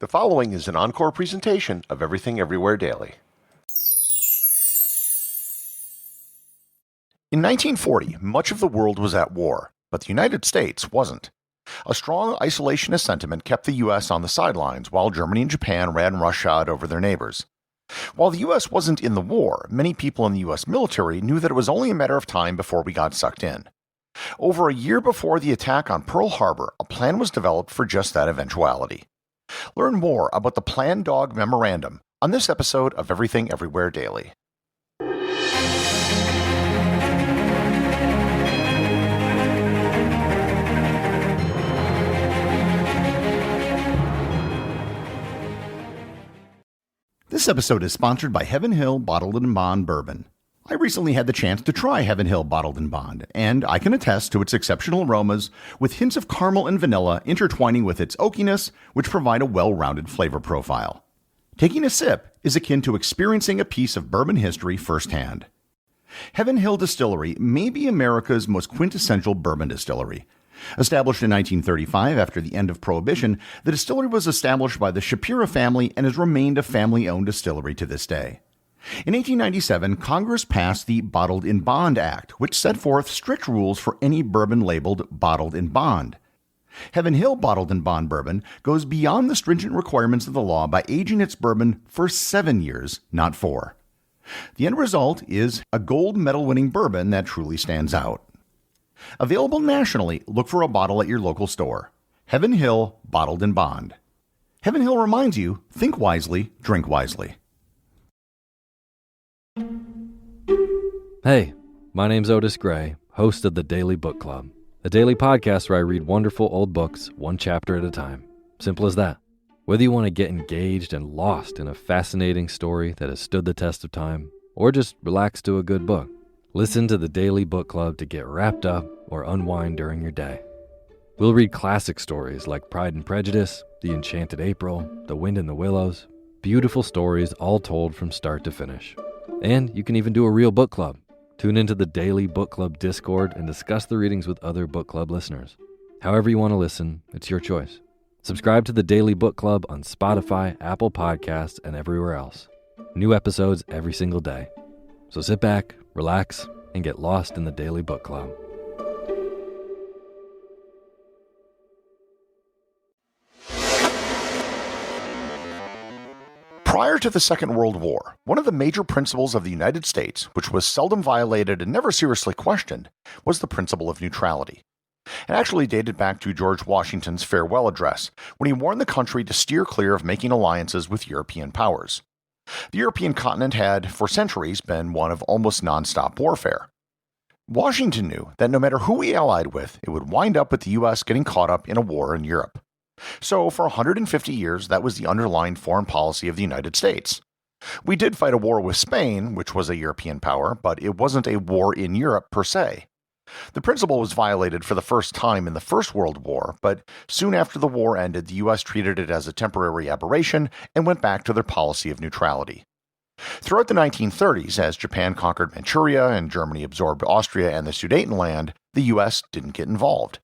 The following is an encore presentation of Everything Everywhere Daily. In 1940, much of the world was at war, but the United States wasn't. A strong isolationist sentiment kept the U.S. on the sidelines while Germany and Japan ran roughshod over their neighbors. While the U.S. wasn't in the war, many people in the U.S. military knew that it was only a matter of time before we got sucked in. Over a year before the attack on Pearl Harbor, a plan was developed for just that eventuality. Learn more about the Plan Dog Memorandum on this episode of Everything Everywhere Daily. This episode is sponsored by Heaven Hill Bottled and Bond Bourbon. I recently had the chance to try Heaven Hill Bottled and Bond, and I can attest to its exceptional aromas with hints of caramel and vanilla intertwining with its oakiness, which provide a well-rounded flavor profile. Taking a sip is akin to experiencing a piece of bourbon history firsthand. Heaven Hill Distillery may be America's most quintessential bourbon distillery. Established in 1935 after the end of Prohibition, the distillery was established by the Shapira family and has remained a family-owned distillery to this day. In 1897, Congress passed the Bottled in Bond Act, which set forth strict rules for any bourbon labeled Bottled in Bond. Heaven Hill Bottled in Bond Bourbon goes beyond the stringent requirements of the law by aging its bourbon for 7 years, not 4. The end result is a gold medal-winning bourbon that truly stands out. Available nationally, look for a bottle at your local store. Heaven Hill Bottled in Bond. Heaven Hill reminds you, think wisely, drink wisely. Hey, my name's Otis Gray, host of the Daily Book Club, a daily podcast where I read wonderful old books, one chapter at a time. Simple as that. Whether you want to get engaged and lost in a fascinating story that has stood the test of time, or just relax to a good book, listen to the Daily Book Club to get wrapped up or unwind during your day. We'll read classic stories like Pride and Prejudice, The Enchanted April, The Wind in the Willows, beautiful stories all told from start to finish. And you can even do a real book club. Tune into the Daily Book Club Discord and discuss the readings with other book club listeners. However you want to listen, it's your choice. Subscribe to the Daily Book Club on Spotify, Apple Podcasts, and everywhere else. New episodes every single day. So sit back, relax, and get lost in the Daily Book Club. Prior to the Second World War, one of the major principles of the United States, which was seldom violated and never seriously questioned, was the principle of neutrality. It actually dated back to George Washington's farewell address, when he warned the country to steer clear of making alliances with European powers. The European continent had, for centuries, been one of almost non-stop warfare. Washington knew that no matter who we allied with, it would wind up with the U.S. getting caught up in a war in Europe. So, for 150 years, that was the underlying foreign policy of the United States. We did fight a war with Spain, which was a European power, but it wasn't a war in Europe per se. The principle was violated for the first time in the First World War, but soon after the war ended, the U.S. treated it as a temporary aberration and went back to their policy of neutrality. Throughout the 1930s, as Japan conquered Manchuria and Germany absorbed Austria and the Sudetenland, the U.S. didn't get involved.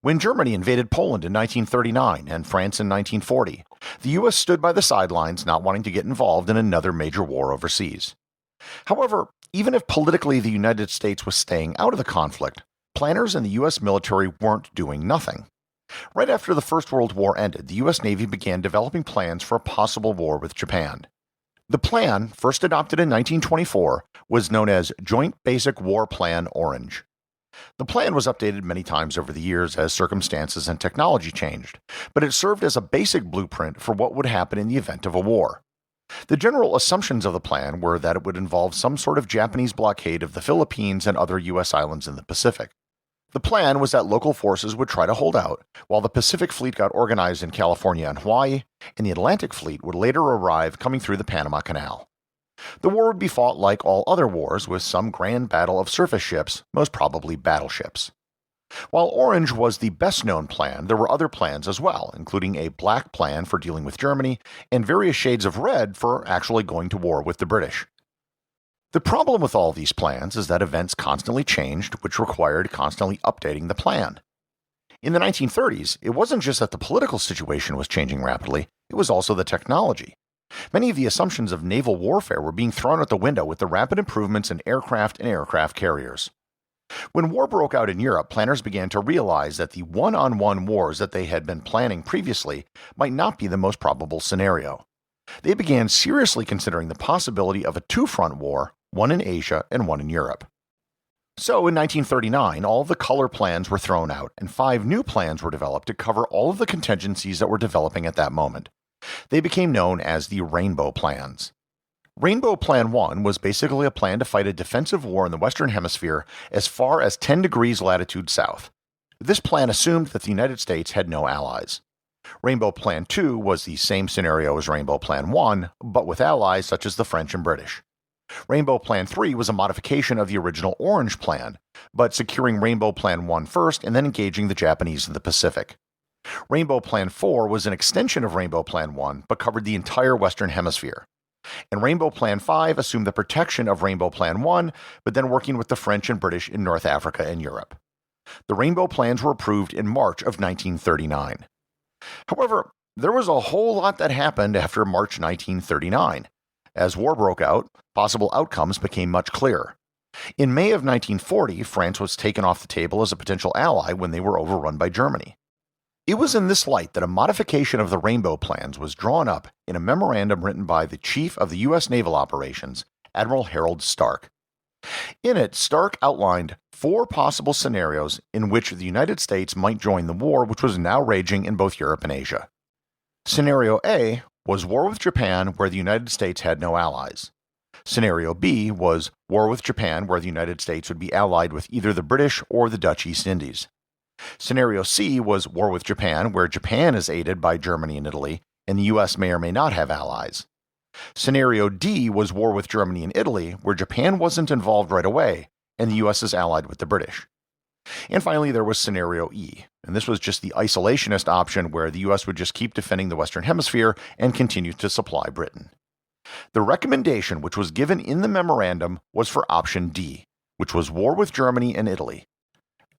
When Germany invaded Poland in 1939 and France in 1940, the U.S. stood by the sidelines, not wanting to get involved in another major war overseas. However, even if politically the United States was staying out of the conflict, planners in the U.S. military weren't doing nothing. Right after the First World War ended, the U.S. Navy began developing plans for a possible war with Japan. The plan, first adopted in 1924, was known as Joint Basic War Plan Orange. The plan was updated many times over the years as circumstances and technology changed, but it served as a basic blueprint for what would happen in the event of a war. The general assumptions of the plan were that it would involve some sort of Japanese blockade of the Philippines and other U.S. islands in the Pacific. The plan was that local forces would try to hold out, while the Pacific Fleet got organized in California and Hawaii, and the Atlantic Fleet would later arrive coming through the Panama Canal. The war would be fought like all other wars, with some grand battle of surface ships, most probably battleships. While Orange was the best-known plan, there were other plans as well, including a black plan for dealing with Germany, and various shades of red for actually going to war with the British. The problem with all these plans is that events constantly changed, which required constantly updating the plan. In the 1930s, it wasn't just that the political situation was changing rapidly, it was also the technology. Many of the assumptions of naval warfare were being thrown out the window with the rapid improvements in aircraft and aircraft carriers. When war broke out in Europe, planners began to realize that the one-on-one wars that they had been planning previously might not be the most probable scenario. They began seriously considering the possibility of a two-front war, one in Asia and one in Europe. So in 1939, all of the color plans were thrown out, and 5 new plans were developed to cover all of the contingencies that were developing at that moment. They became known as the Rainbow Plans. Rainbow Plan 1 was basically a plan to fight a defensive war in the Western Hemisphere as far as 10 degrees latitude south. This plan assumed that the United States had no allies. Rainbow Plan 2 was the same scenario as Rainbow Plan 1, but with allies such as the French and British. Rainbow Plan 3 was a modification of the original Orange Plan, but securing Rainbow Plan 1 first and then engaging the Japanese in the Pacific. Rainbow Plan 4 was an extension of Rainbow Plan 1, but covered the entire Western Hemisphere. And Rainbow Plan 5 assumed the protection of Rainbow Plan 1, but then working with the French and British in North Africa and Europe. The Rainbow Plans were approved in March of 1939. However, there was a whole lot that happened after March 1939. As war broke out, possible outcomes became much clearer. In May of 1940, France was taken off the table as a potential ally when they were overrun by Germany. It was in this light that a modification of the Rainbow Plans was drawn up in a memorandum written by the Chief of the U.S. Naval Operations, Admiral Harold Stark. In it, Stark outlined 4 possible scenarios in which the United States might join the war which was now raging in both Europe and Asia. Scenario A was war with Japan where the United States had no allies. Scenario B was war with Japan where the United States would be allied with either the British or the Dutch East Indies. Scenario C was war with Japan where Japan is aided by Germany and Italy, and the U.S. may or may not have allies. Scenario D was war with Germany and Italy where Japan wasn't involved right away, and the U.S. is allied with the British. And finally, there was Scenario E, and this was just the isolationist option where the U.S. would just keep defending the Western Hemisphere and continue to supply Britain. The recommendation which was given in the memorandum was for option D, which was war with Germany and Italy.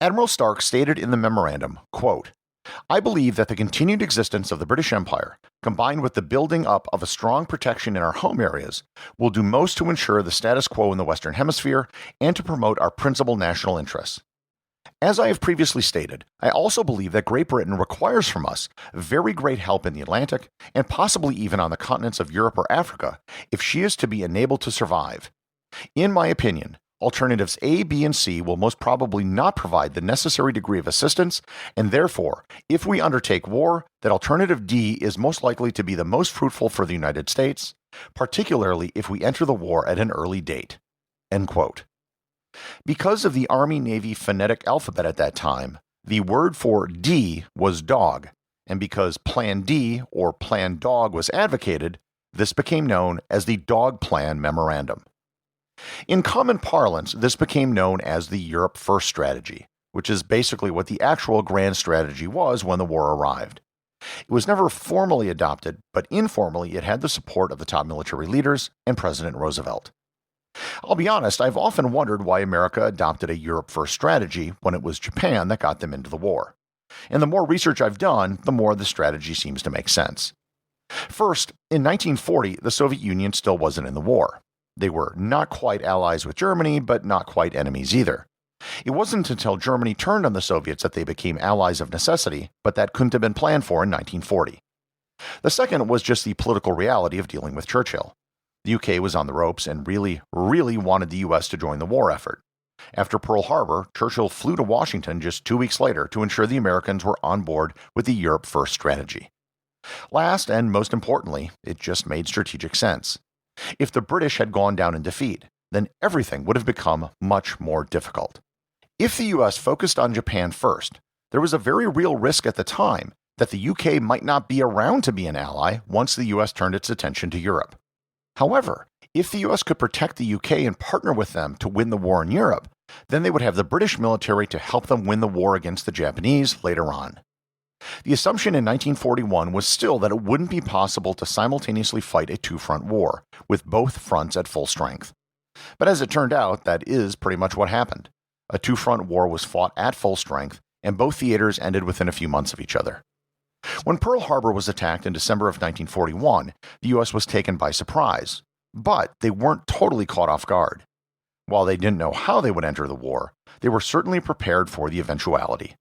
Admiral Stark stated in the memorandum, quote, "I believe that the continued existence of the British Empire, combined with the building up of a strong protection in our home areas, will do most to ensure the status quo in the Western Hemisphere and to promote our principal national interests. As I have previously stated, I also believe that Great Britain requires from us very great help in the Atlantic and possibly even on the continents of Europe or Africa if she is to be enabled to survive. In my opinion, alternatives A, B, and C will most probably not provide the necessary degree of assistance, and therefore, if we undertake war, that alternative D is most likely to be the most fruitful for the United States, particularly if we enter the war at an early date." End quote. Because of the Army-Navy phonetic alphabet at that time, the word for D was dog, and because Plan D or Plan Dog was advocated, this became known as the Dog Plan Memorandum. In common parlance, this became known as the Europe First strategy, which is basically what the actual grand strategy was when the war arrived. It was never formally adopted, but informally it had the support of the top military leaders and President Roosevelt. I'll be honest, I've often wondered why America adopted a Europe First strategy when it was Japan that got them into the war. And the more research I've done, the more the strategy seems to make sense. First, in 1940, the Soviet Union still wasn't in the war. They were not quite allies with Germany, but not quite enemies either. It wasn't until Germany turned on the Soviets that they became allies of necessity, but that couldn't have been planned for in 1940. The second was just the political reality of dealing with Churchill. The UK was on the ropes and really wanted the US to join the war effort. After Pearl Harbor, Churchill flew to Washington just 2 weeks later to ensure the Americans were on board with the Europe First strategy. Last, and most importantly, it just made strategic sense. If the British had gone down in defeat, then everything would have become much more difficult. If the US focused on Japan first, there was a very real risk at the time that the UK might not be around to be an ally once the US turned its attention to Europe. However, if the US could protect the UK and partner with them to win the war in Europe, then they would have the British military to help them win the war against the Japanese later on. The assumption in 1941 was still that it wouldn't be possible to simultaneously fight a two-front war, with both fronts at full strength. But as it turned out, that is pretty much what happened. A two-front war was fought at full strength, and both theaters ended within a few months of each other. When Pearl Harbor was attacked in December of 1941, the U.S. was taken by surprise, but they weren't totally caught off guard. While they didn't know how they would enter the war, they were certainly prepared for the eventuality.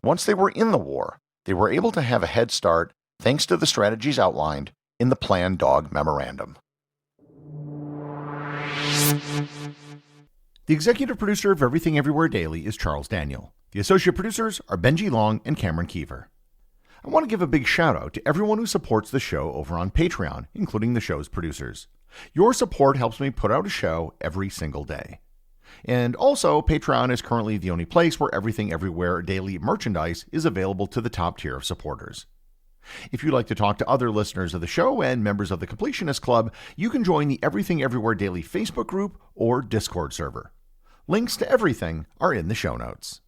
Once they were in the war, they were able to have a head start thanks to the strategies outlined in the Plan Dog Memorandum. The executive producer of Everything Everywhere Daily is Charles Daniel. The associate producers are Benji Long and Cameron Kieffer. I want to give a big shout out to everyone who supports the show over on Patreon, including the show's producers. Your support helps me put out a show every single day. And also, Patreon is currently the only place where Everything Everywhere Daily merchandise is available to the top tier of supporters. If you'd like to talk to other listeners of the show and members of the Completionist Club, you can join the Everything Everywhere Daily Facebook group or Discord server. Links to everything are in the show notes.